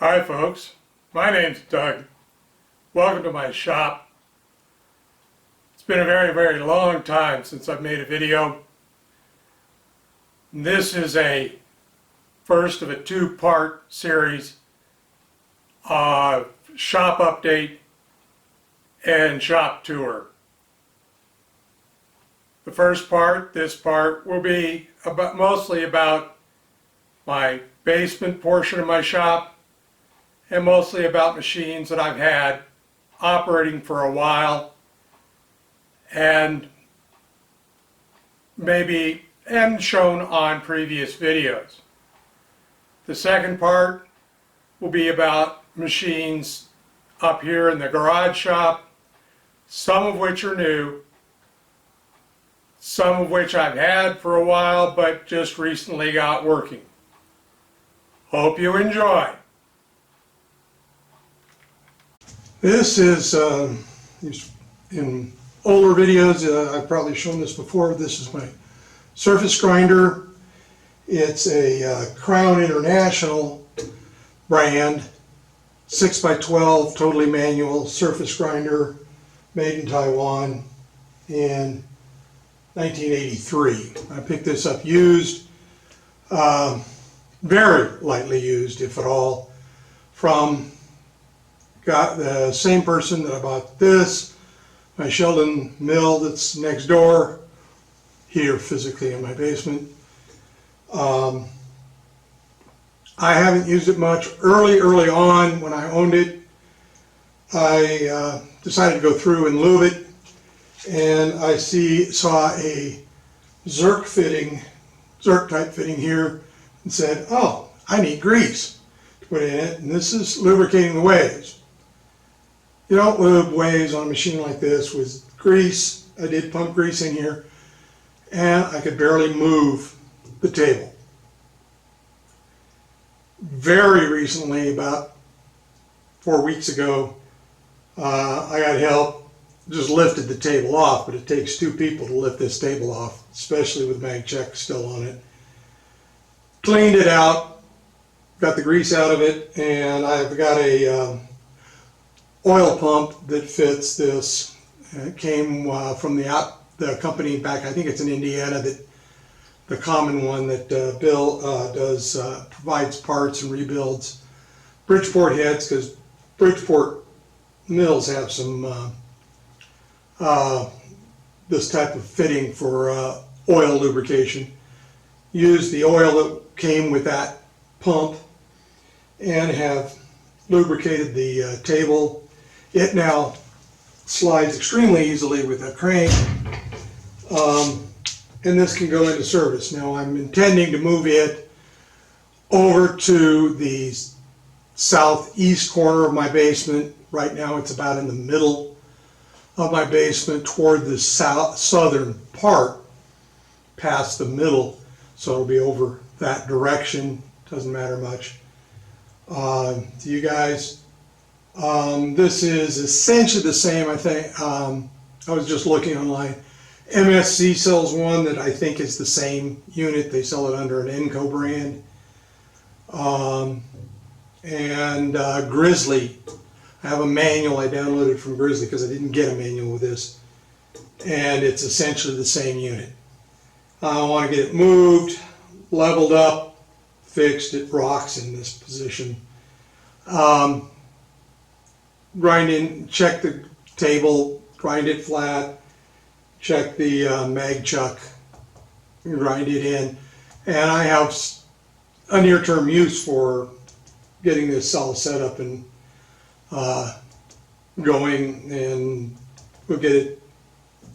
Hi folks, my name's Doug. Welcome to my shop. It's been a very long time since I've made a video. This is a first of a two-part series, shop update and shop tour. The first part, this part, will be mostly about my basement portion of my shop and mostly about machines that I've had operating for a while and shown on previous videos. The second part will be about machines up here in the garage shop, some of which are new, some of which I've had for a while but just recently got working. Hope you enjoy. This is, in older videos, I've probably shown this before. This is my surface grinder. It's a Crown International brand, 6x12, totally manual surface grinder, made in Taiwan in 1983. I picked this up used, very lightly used, if at all, from the same person that I bought this, my Vernon Mill that's next door, here physically in my basement. I haven't used it much. Early on when I owned it, I decided to go through and lube it, and I saw a Zerk type fitting here, and said, oh, I need grease to put in it, and this is lubricating the waves. You don't lube waves on a machine like this with grease. I did pump grease in here, and I could barely move the table. Very recently, about 4 weeks ago, I got help, just lifted the table off, but it takes two people to lift this table off, especially with mag check still on it. Cleaned it out, got the grease out of it, and I've got a oil pump that fits this. It came from the company back, I think it's in Indiana, that the common one that Bill provides parts and rebuilds Bridgeport heads, because Bridgeport mills have some this type of fitting for oil lubrication. Used the oil that came with that pump and have lubricated the table. It now slides extremely easily with a crank, and this can go into service. Now I'm intending to move it over to the southeast corner of my basement. Right now it's about in the middle of my basement toward the southern part, past the middle, so it'll be over that direction. Doesn't matter much to you guys. This is essentially the same, I think. I was just looking online. MSC sells one that I think is the same unit. They sell it under an Enco brand. Grizzly, I have a manual I downloaded from Grizzly because I didn't get a manual with this, and it's essentially the same unit. I want to get it moved, leveled up, fixed. It rocks in this position. Grind in, check the table, grind it flat, check the mag chuck, grind it in, and I have a near-term use for getting this all set up and going, and we'll get it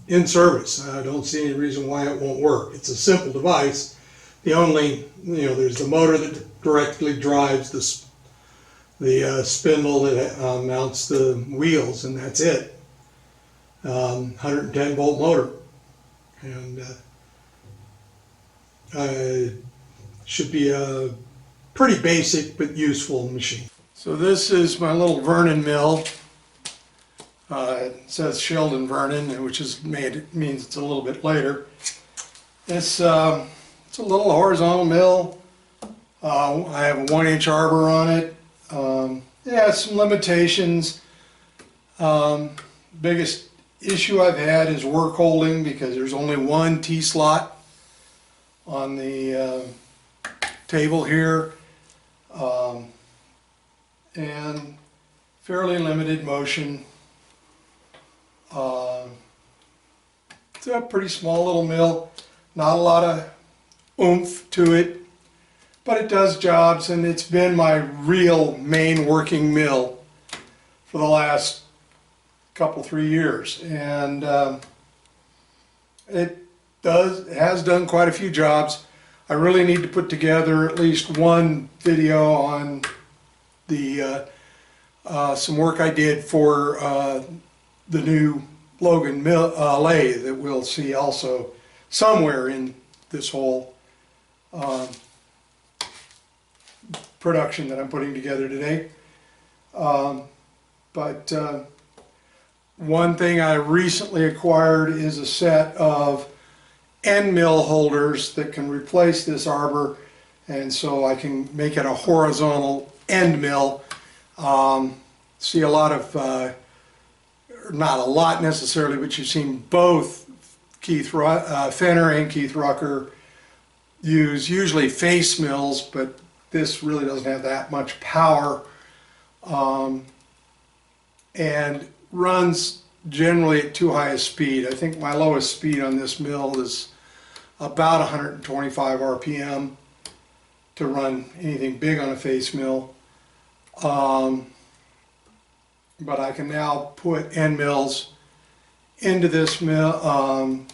in service. I don't see any reason why it won't work. It's a simple device. The only, there's the motor that directly drives the spindle that mounts the wheels, and that's it. 110 volt motor, and should be a pretty basic but useful machine. So this is my little Vernon Mill. It says Sheldon Vernon, which means it's a little bit later. It's a little horizontal mill. I have a 1-inch arbor on it, It has some limitations. Biggest issue I've had is work holding, because there's only one T-slot on the table here, and fairly limited motion. It's a pretty small little mill, not a lot of oomph to it, but it does jobs, and it's been my real main working mill for the last couple, 3 years, and it has done quite a few jobs. I really need to put together at least one video on the some work I did for the new Logan mill, lathe that we'll see also somewhere in this whole production that I'm putting together today. But one thing I recently acquired is a set of end mill holders that can replace this arbor, and so I can make it a horizontal end mill. See a lot of, not a lot necessarily, but you've seen both Fenner and Keith Rucker use usually face mills, but this really doesn't have that much power, and runs generally at too high a speed. I think my lowest speed on this mill is about 125 RPM to run anything big on a face mill. But I can now put end mills into this mill,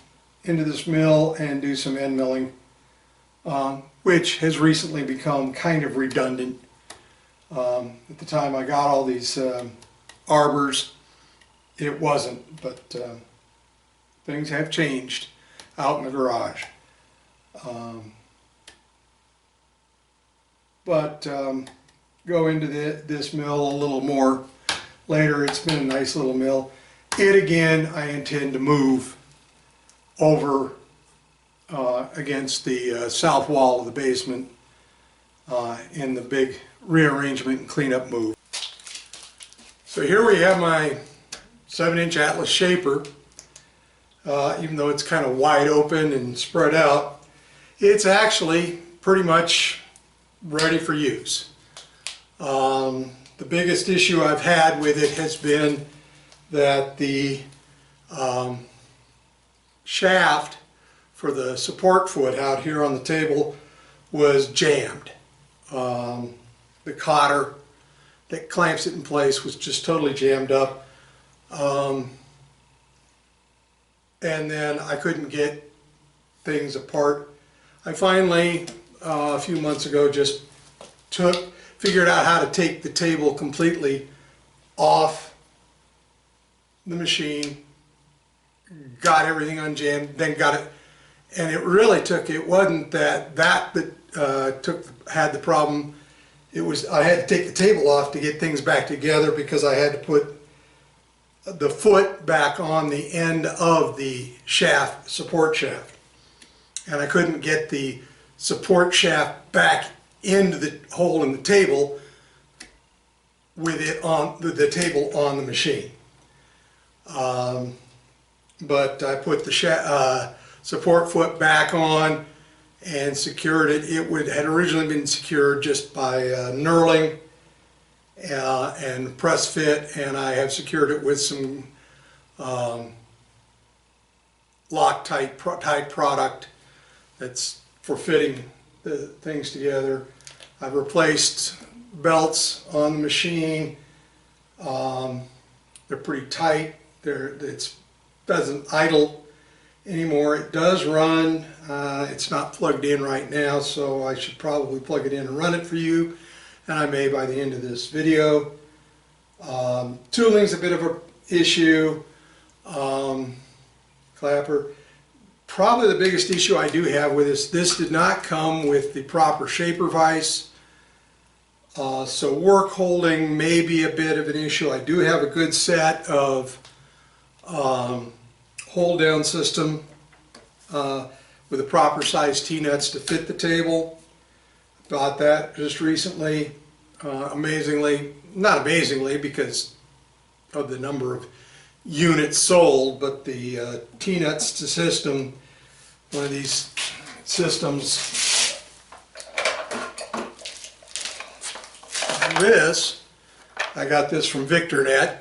and do some end milling, which has recently become kind of redundant. At the time I got all these arbors, it wasn't, but things have changed out in the garage. Go into this mill a little more later. It's been a nice little mill. It again, I intend to move over against the south wall of the basement in the big rearrangement and cleanup move. So here we have my 7-inch Atlas shaper. Even though it's kind of wide open and spread out, it's actually pretty much ready for use. The biggest issue I've had with it has been that the shaft for the support foot out here on the table was jammed. The cotter that clamps it in place was just totally jammed up. And then I couldn't get things apart. I finally, a few months ago, just figured out how to take the table completely off the machine, got everything unjammed, then got it, and it really took, it wasn't that had the problem. It was, I had to take the table off to get things back together, because I had to put the foot back on the end of the shaft, support shaft, and I couldn't get the support shaft back into the hole in the table with it on the table on the machine. But I put the support foot back on and secured it. It had originally been secured just by knurling and press fit, and I have secured it with some Loctite type product that's for fitting the things together. I've replaced belts on the machine. They're pretty tight. It doesn't idle anymore. It does run. It's not plugged in right now, so I should probably plug it in and run it for you, and I may by the end of this video. Tooling's a bit of an issue. Clapper. Probably the biggest issue I do have with this did not come with the proper shaper vise. So work holding may be a bit of an issue. I do have a good set of hold down system with the proper size T-nuts to fit the table. Bought that just recently. amazingly, not amazingly because of the number of units sold, but the T-Nuts system, one of these systems, this, I got this from VictorNet,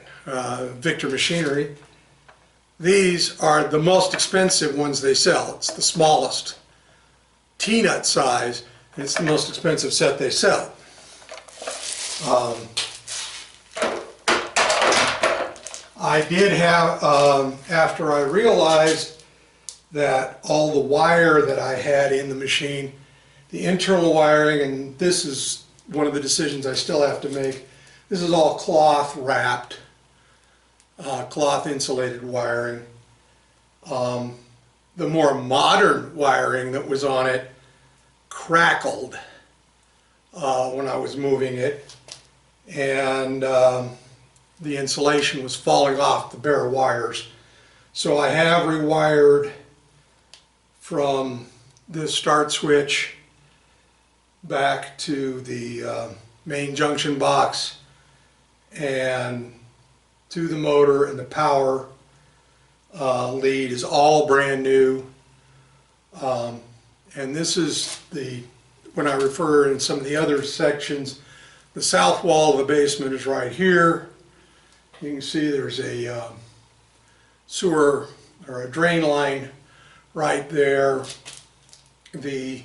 Victor Machinery. These are the most expensive ones they sell. It's the smallest T-Nut size, and it's the most expensive set they sell. I did have, after I realized that all the wire that I had in the machine, the internal wiring, and this is one of the decisions I still have to make, this is all cloth wrapped, cloth insulated wiring. The more modern wiring that was on it crackled when I was moving it, and the insulation was falling off the bare wires. So I have rewired from this start switch back to the main junction box and to the motor, and the power lead is all brand new. And this is the, when I refer in some of the other sections, the south wall of the basement is right here. You can see there's a sewer or a drain line right there. The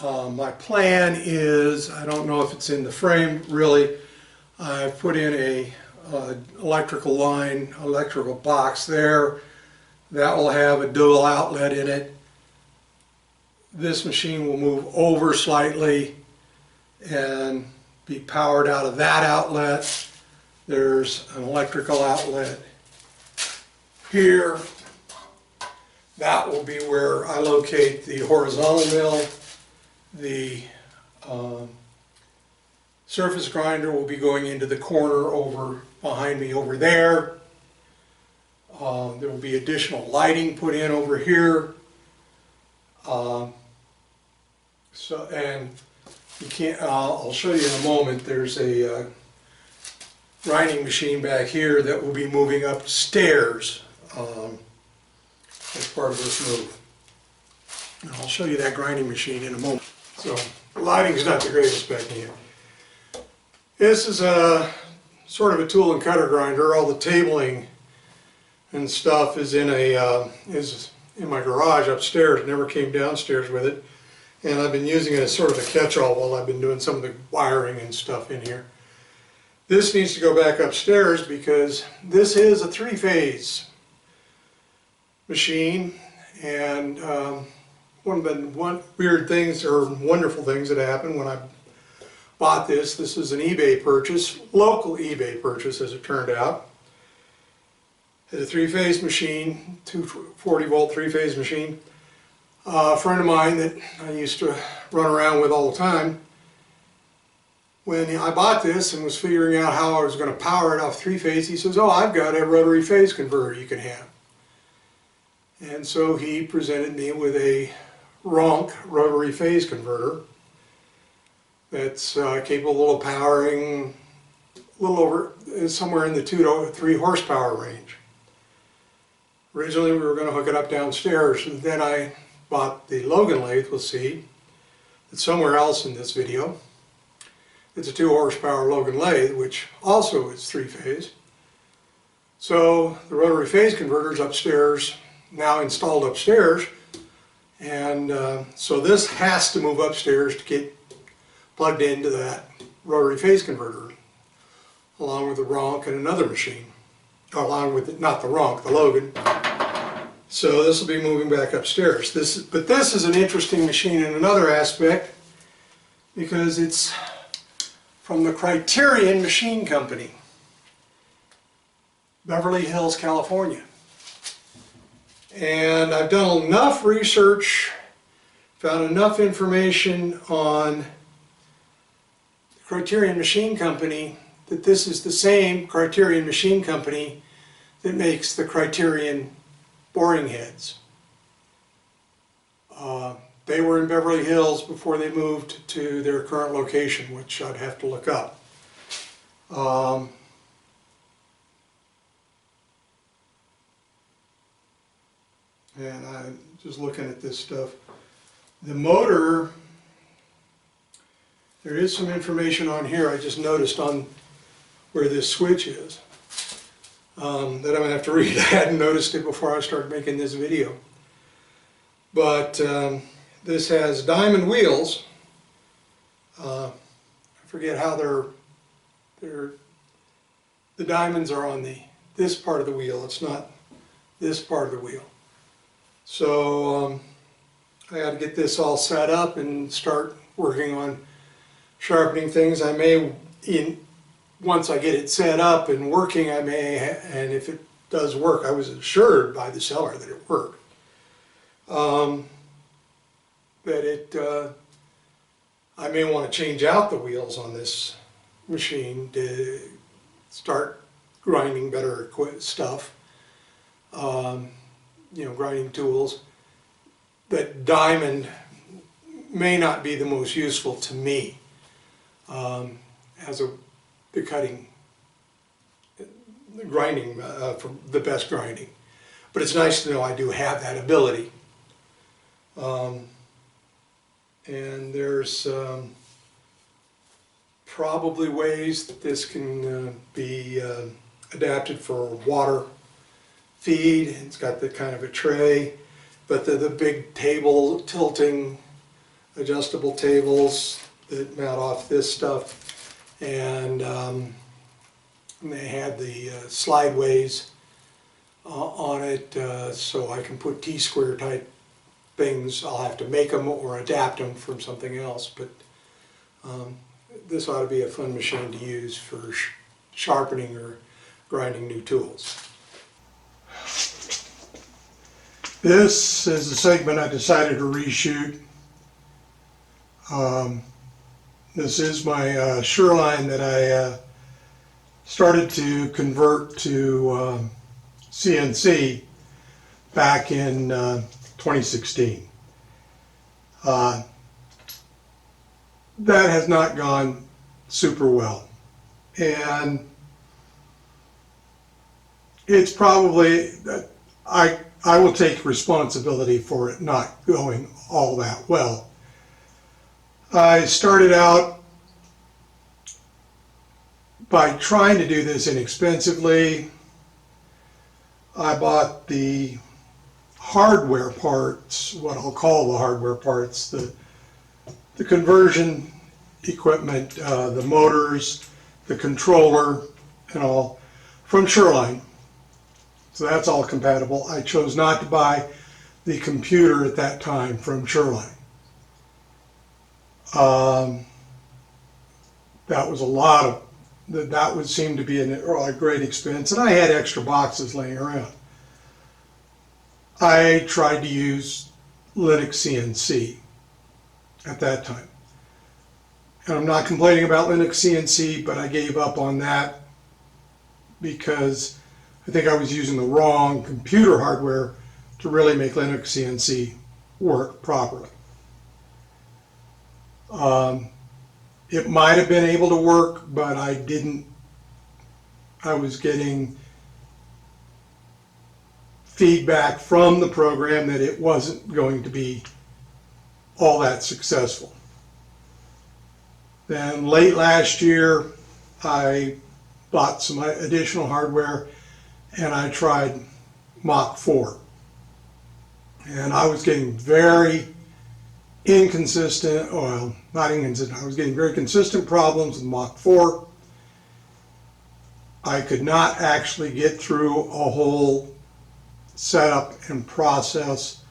my plan is, I don't know if it's in the frame really, I've put in a electrical line, electrical box there that will have a dual outlet in it. This machine will move over slightly and be powered out of that outlet. There's an electrical outlet here. That will be where I locate the horizontal mill. The surface grinder will be going into the corner over behind me over there. There will be additional lighting put in over here. And you can't, I'll show you in a moment, there's a grinding machine back here that will be moving upstairs as part of this move. And I'll show you that grinding machine in a moment. So the lighting's not the greatest back here. This is a sort of a tool and cutter grinder. All the tabling and stuff is in my garage upstairs. Never came downstairs with it, and I've been using it as sort of a catch-all while I've been doing some of the wiring and stuff in here. This needs to go back upstairs because this is a three-phase machine, and one of the weird things or wonderful things that happened when I bought this. This is an eBay purchase, local eBay purchase as it turned out. It's a three-phase machine, 240-volt three-phase machine. A friend of mine that I used to run around with all the time, when I bought this and was figuring out how I was going to power it off three-phase, he says, "Oh, I've got a rotary phase converter you can have." And so he presented me with a RONC, rotary phase converter, that's capable of powering a little over, somewhere in the 2 to 3 horsepower range. Originally we were going to hook it up downstairs, and then I bought the Logan lathe. We'll see it's somewhere else in this video. It's a 2 horsepower Logan lathe, which also is three-phase. So the rotary phase converter is upstairs, now installed upstairs, and so this has to move upstairs to get plugged into that rotary phase converter, along with the RONC and another machine, along with not the RONC, the Logan. So this will be moving back upstairs. But this is an interesting machine in another aspect, because it's from the Criterion Machine Company, Beverly Hills, California. And I've done enough research, found enough information on Criterion Machine Company that this is the same Criterion Machine Company that makes the Criterion boring heads. They were in Beverly Hills before they moved to their current location, which I'd have to look up. And I'm just looking at this stuff. The motor, there is some information on here I just noticed on where this switch is that I'm going to have to read. I hadn't noticed it before I started making this video. But this has diamond wheels. I forget how the diamonds are on this part of the wheel. It's not this part of the wheel. So I got to get this all set up and start working on sharpening things. I may, once I get it set up and working, I may, and if it does work, I was assured by the seller that it worked. I may want to change out the wheels on this machine to start grinding better stuff. Grinding tools. That diamond may not be the most useful to me as the grinding for the best grinding. But it's nice to know I do have that ability. And there's probably ways that this can be adapted for water feed. It's got the kind of a tray, but the big table, tilting, adjustable tables that mount off this stuff, and they had the slideways on it, so I can put T-square type things. I'll have to make them or adapt them from something else, but this ought to be a fun machine to use for sharpening or grinding new tools. This is a segment I decided to reshoot. This is my Shoreline that I started to convert to CNC back in 2016. That has not gone super well, and it's probably that I will take responsibility for it not going all that well. I started out by trying to do this inexpensively. I bought the hardware parts, what I'll call the hardware parts, the conversion equipment, the motors, the controller, and all from Shoreline. So that's all compatible. I chose not to buy the computer at that time from Shoreline. That was a lot of, that would seem to be a great expense, and I had extra boxes laying around. I tried to use Linux CNC at that time. And I'm not complaining about Linux CNC, but I gave up on that because I think I was using the wrong computer hardware to really make Linux CNC work properly. It might have been able to work, but I didn't. I was getting feedback from the program that it wasn't going to be all that successful. Then late last year, I bought some additional hardware and I tried Mach 4. And I was getting very inconsistent, well, not inconsistent, I was getting very consistent problems with Mach 4. I could not actually get through a whole setup and process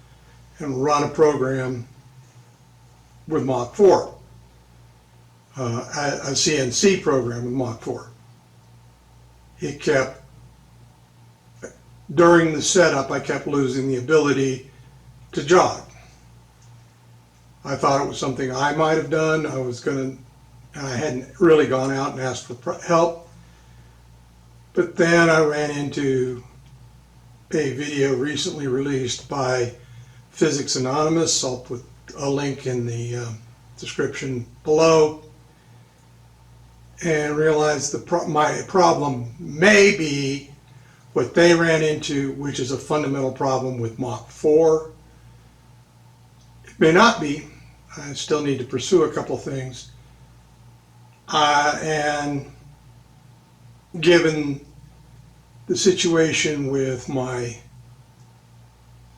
and run a program with Mach 4, a CNC program with Mach 4. It kept, during the setup, I kept losing the ability to jog. I thought it was something I might have done. And I hadn't really gone out and asked for help. But then I ran into a video recently released by Physics Anonymous. I'll put a link in the description below, and realized my problem may be what they ran into, which is a fundamental problem with Mach 4. It may not be. I still need to pursue a couple things. And given the situation with my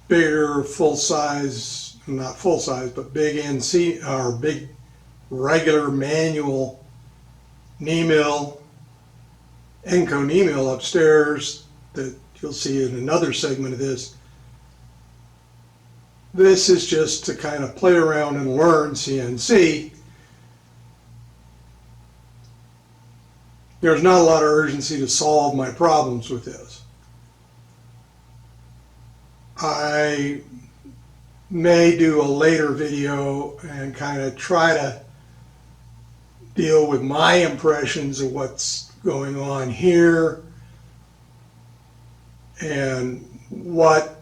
bigger full-size, not full-size, but big NC, or big regular manual knee mill, Enco knee mill upstairs that you'll see in another segment of this. This is just to kind of play around and learn CNC. There's not a lot of urgency to solve my problems with this. I may do a later video and kind of try to deal with my impressions of what's going on here and what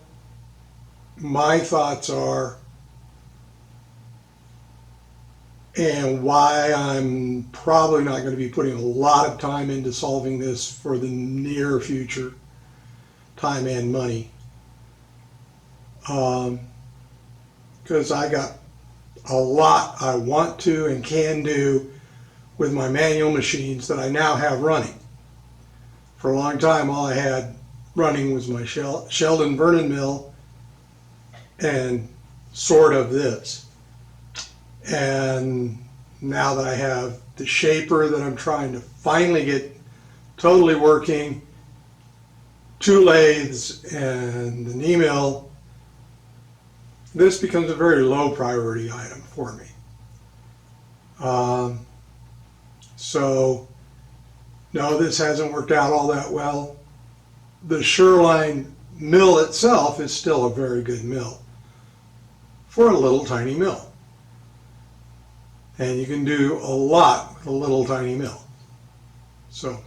my thoughts are and why I'm probably not going to be putting a lot of time into solving this for the near future, time and money. Because I got a lot I want to and can do with my manual machines that I now have running. For a long time, all I had running was my Sheldon Vernon Mill and sort of this. And now that I have the shaper that I'm trying to finally get totally working, 2 lathes and the knee mill, this becomes a very low priority item for me. So, no, this hasn't worked out all that well. The Shoreline mill itself is still a very good mill for a little tiny mill. And you can do a lot with a little tiny mill. So,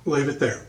leave it there.